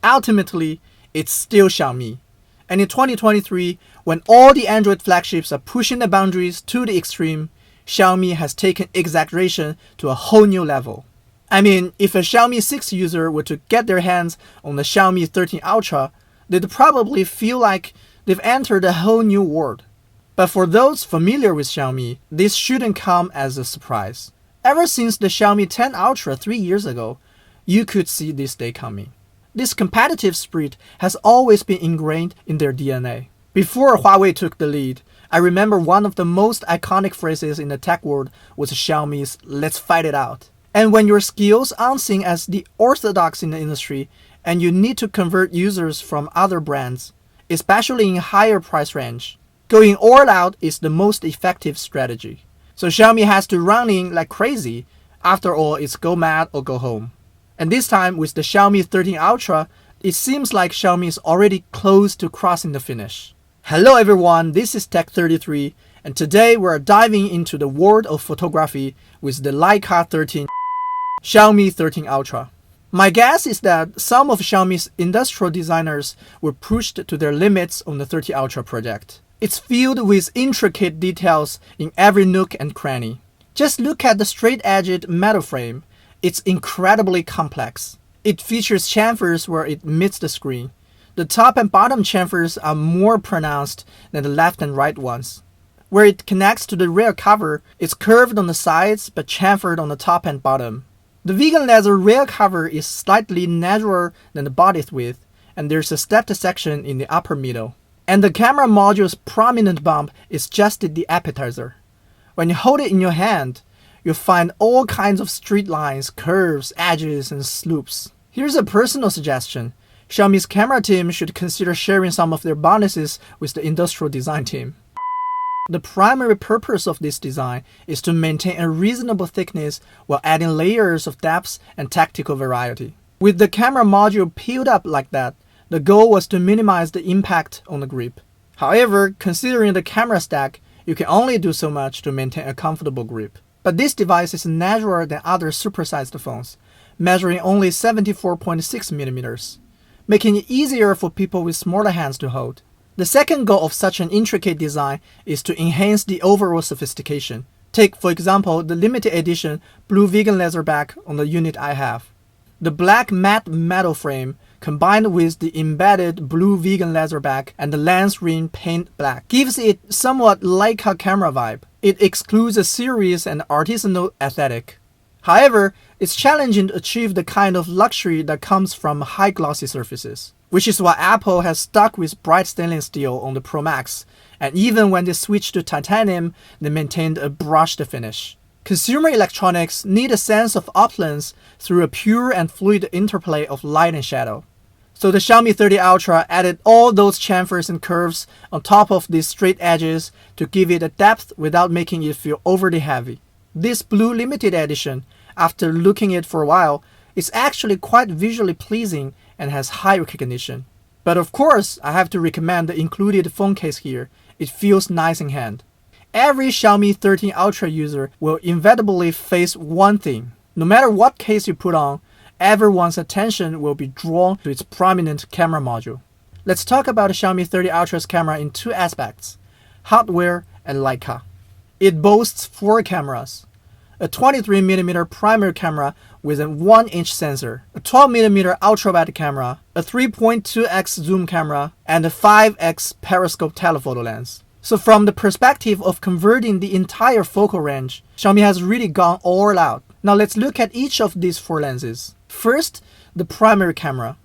ultimately, it's still Xiaomi. And in 2023, when all the Android flagships are pushing the boundaries to the extreme, Xiaomi has taken exaggeration to a whole new level. I mean, if a Xiaomi 6 user were to get their hands on the Xiaomi 13 Ultra, they'd probably feel like they've entered a whole new world. But for those familiar with Xiaomi, this shouldn't come as a surprise. Ever since the Xiaomi 10 Ultra 3 years ago, you could see this day coming. This competitive spirit has always been ingrained in their DNA. Before Huawei took the lead, I remember one of the most iconic phrases in the tech world was Xiaomi's "let's fight it out." And when your skills aren't seen as the orthodox in the industry, and you need to convert users from other brands, especially in higher price range, going all out is the most effective strategy. So Xiaomi has to run in like crazy. After all, it's go mad or go home. And this time with the Xiaomi 13 Ultra, it seems like Xiaomi is already close to crossing the finish. Hello everyone, this is Tech33, and today we're diving into the world of photography with the Leica 13 Xiaomi 13 Ultra. My guess is that some of Xiaomi's industrial designers were pushed to their limits on the 30 Ultra project. It's filled with intricate details in every nook and cranny. Just look at the straight-edged metal frame. It's incredibly complex. It features chamfers where it meets the screen. The top and bottom chamfers are more pronounced than the left and right ones. Where it connects to the rear cover, it's curved on the sides but chamfered on the top and bottom. The vegan leather rear cover is slightly narrower than the body's width, and there's a stepped section in the upper middle. And the camera module's prominent bump is just the appetizer. When you hold it in your hand, you'll find all kinds of street lines, curves, edges, and sloops. Here's a personal suggestion. Xiaomi's camera team should consider sharing some of their bonuses with the industrial design team. The primary purpose of this design is to maintain a reasonable thickness while adding layers of depth and tactical variety. With the camera module peeled up like that, the goal was to minimize the impact on the grip. However, considering the camera stack, you can only do so much to maintain a comfortable grip. But this device is narrower than other supersized phones, measuring only 74.6mm, making it easier for people with smaller hands to hold. The second goal of such an intricate design is to enhance the overall sophistication. Take, for example, the limited edition blue vegan leather back on the unit I have. The black matte metal frame, combined with the embedded blue vegan leather back and the lens ring paint black, gives it somewhat Leica camera vibe. It excludes a serious and artisanal aesthetic. However, it's challenging to achieve the kind of luxury that comes from high glossy surfaces, which is why Apple has stuck with bright stainless steel on the Pro Max, and even when they switched to titanium, they maintained a brushed finish. Consumer electronics need a sense of opulence through a pure and fluid interplay of light and shadow. So the Xiaomi 30 Ultra added all those chamfers and curves on top of these straight edges to give it a depth without making it feel overly heavy. This blue limited edition, after looking at it for a while, is actually quite visually pleasing and has high recognition. But of course, I have to recommend the included phone case here. It feels nice in hand. Every Xiaomi 13 Ultra user will inevitably face one thing. No matter what case you put on, everyone's attention will be drawn to its prominent camera module. Let's talk about the Xiaomi 30 Ultra's camera in two aspects: hardware and Leica. It boasts 4 cameras: a 23mm primary camera with a 1-inch sensor, a 12mm ultra-wide camera, a 3.2x zoom camera, and a 5x periscope telephoto lens. So from the perspective of converting the entire focal range, Xiaomi has really gone all out. Now let's look at each of these 4 lenses. First, the primary camera.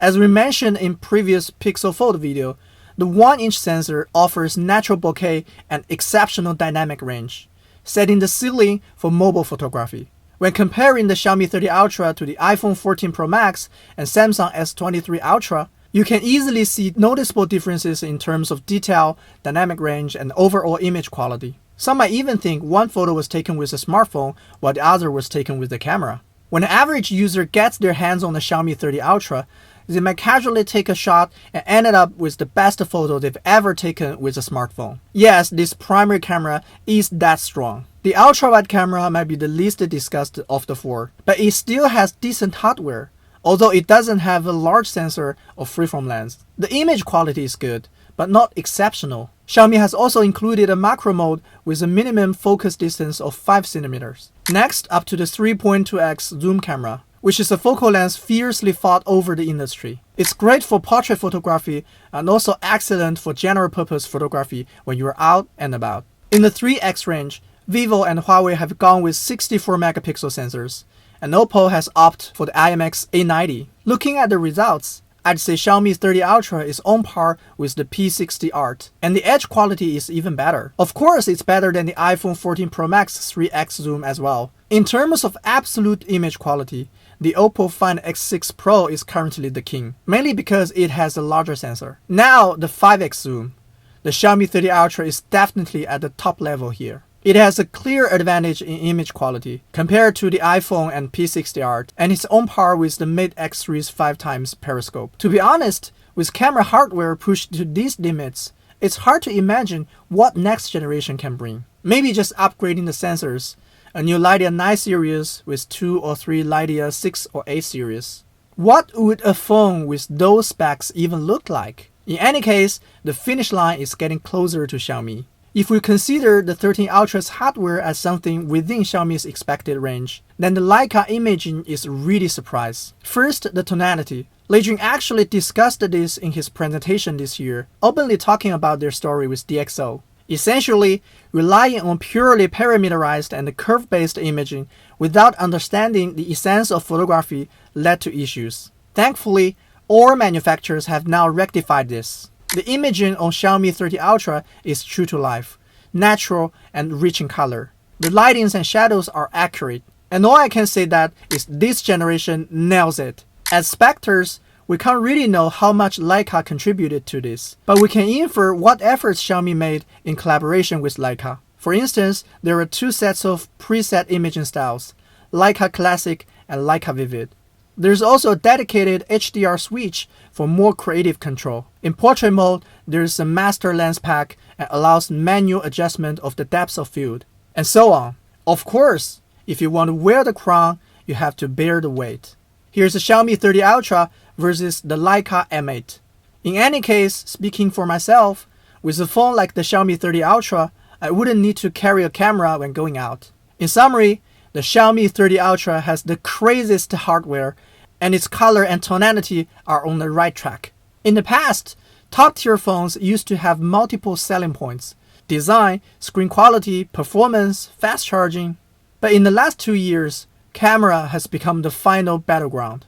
As we mentioned in previous Pixel Fold video, the 1-inch sensor offers natural bokeh and exceptional dynamic range, setting the ceiling for mobile photography. When comparing the Xiaomi 30 Ultra to the iPhone 14 Pro Max and Samsung S23 Ultra, you can easily see noticeable differences in terms of detail, dynamic range, and overall image quality. Some might even think one photo was taken with a smartphone while the other was taken with the camera. When an average user gets their hands on the Xiaomi 30 Ultra, they might casually take a shot and ended up with the best photo they've ever taken with a smartphone. Yes, this primary camera is that strong. The ultra-wide camera might be the least discussed of the 4, but it still has decent hardware. although it doesn't have a large sensor or freeform lens. The image quality is good, but not exceptional. Xiaomi has also included a macro mode with a minimum focus distance of 5 cm. Next, up to the 3.2x zoom camera, which is a focal length fiercely fought over the industry. It's great for portrait photography and also excellent for general purpose photography when you are out and about. In the 3x range, Vivo and Huawei have gone with 64 megapixel sensors, and Oppo has opted for the IMX A90. Looking at the results, I'd say Xiaomi 30 Ultra is on par with the P60 Art, and the edge quality is even better. Of course, it's better than the iPhone 14 Pro Max 3x zoom as well. In terms of absolute image quality, the Oppo Find X6 Pro is currently the king, mainly because it has a larger sensor. Now, the 5x zoom. The Xiaomi 30 Ultra is definitely at the top level here. It has a clear advantage in image quality compared to the iPhone and P60 Art, and it's on par with the Mate X3's 5x periscope. To be honest, with camera hardware pushed to these limits, it's hard to imagine what next generation can bring. Maybe just upgrading the sensors, a new Lydia 9 series with 2 or 3 Lydia 6 or 8 series. What would a phone with those specs even look like? In any case, the finish line is getting closer to Xiaomi. If we consider the 13 Ultra's hardware as something within Xiaomi's expected range, then the Leica imaging is really surprised. First, the tonality. Lei Jun actually discussed this in his presentation this year, openly talking about their story with DxO. Essentially, relying on purely parameterized and curve-based imaging without understanding the essence of photography led to issues. Thankfully, all manufacturers have now rectified this. The imaging on Xiaomi 30 Ultra is true to life, natural and rich in color. The lightings and shadows are accurate, and all I can say that is this generation nails it. As spectators, we can't really know how much Leica contributed to this, but we can infer what efforts Xiaomi made in collaboration with Leica. For instance, there are 2 sets of preset imaging styles, Leica Classic and Leica Vivid. There's also a dedicated HDR switch for more creative control. In portrait mode, there's a master lens pack and allows manual adjustment of the depth of field, and so on. Of course, if you want to wear the crown, you have to bear the weight. Here's the Xiaomi 30 Ultra versus the Leica M8. In any case, speaking for myself, with a phone like the Xiaomi 30 Ultra, I wouldn't need to carry a camera when going out. In summary, the Xiaomi 30 Ultra has the craziest hardware, and its color and tonality are on the right track. In the past, top-tier phones used to have multiple selling points: design, screen quality, performance, fast charging. But in the last 2 years, camera has become the final battleground,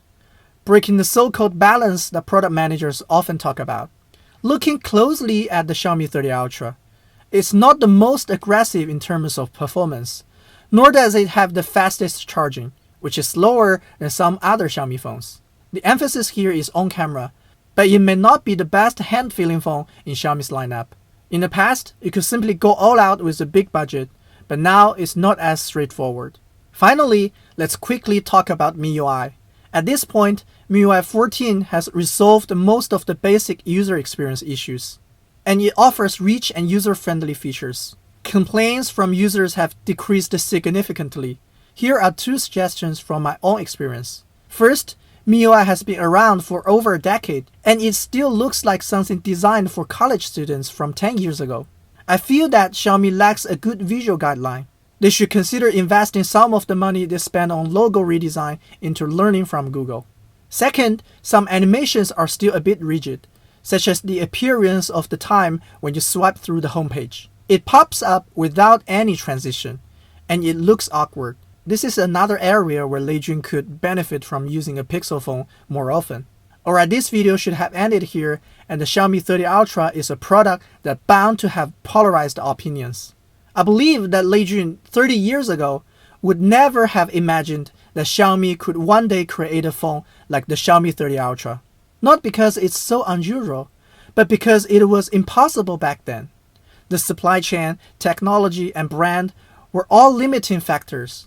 breaking the so-called balance that product managers often talk about. Looking closely at the Xiaomi 30 Ultra, it's not the most aggressive in terms of performance, nor does it have the fastest charging, which is slower than some other Xiaomi phones. The emphasis here is on camera, but it may not be the best hand-feeling phone in Xiaomi's lineup. In the past, you could simply go all out with a big budget, but now it's not as straightforward. Finally, let's quickly talk about MIUI. At this point, MIUI 14 has resolved most of the basic user experience issues, and it offers rich and user-friendly features. Complaints from users have decreased significantly. Here are 2 suggestions from my own experience. First, MIUI has been around for over a decade, and it still looks like something designed for college students from 10 years ago. I feel that Xiaomi lacks a good visual guideline. They should consider investing some of the money they spend on logo redesign into learning from Google. Second, some animations are still a bit rigid, such as the appearance of the time when you swipe through the homepage. It pops up without any transition, and it looks awkward. This is another area where Lei Jun could benefit from using a Pixel phone more often. Alright, this video should have ended here, and the Xiaomi 30 Ultra is a product that's bound to have polarized opinions. I believe that Lei Jun 30 years ago would never have imagined that Xiaomi could one day create a phone like the Xiaomi 30 Ultra. Not because it's so unusual, but because it was impossible back then. The supply chain, technology, and brand were all limiting factors.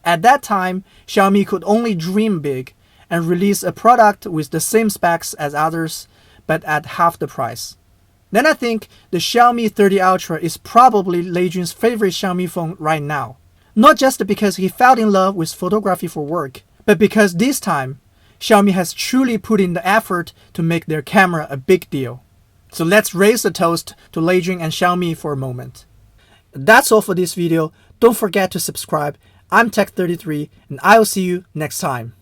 At that time, Xiaomi could only dream big and release a product with the same specs as others, but at half the price. Then I think the Xiaomi 30 Ultra is probably Lei Jun's favorite Xiaomi phone right now. Not just because he fell in love with photography for work, but because this time, Xiaomi has truly put in the effort to make their camera a big deal. So let's raise the toast to Leijun and Xiaomi for a moment. That's all for this video. Don't forget to subscribe. I'm Tech33 and I'll see you next time.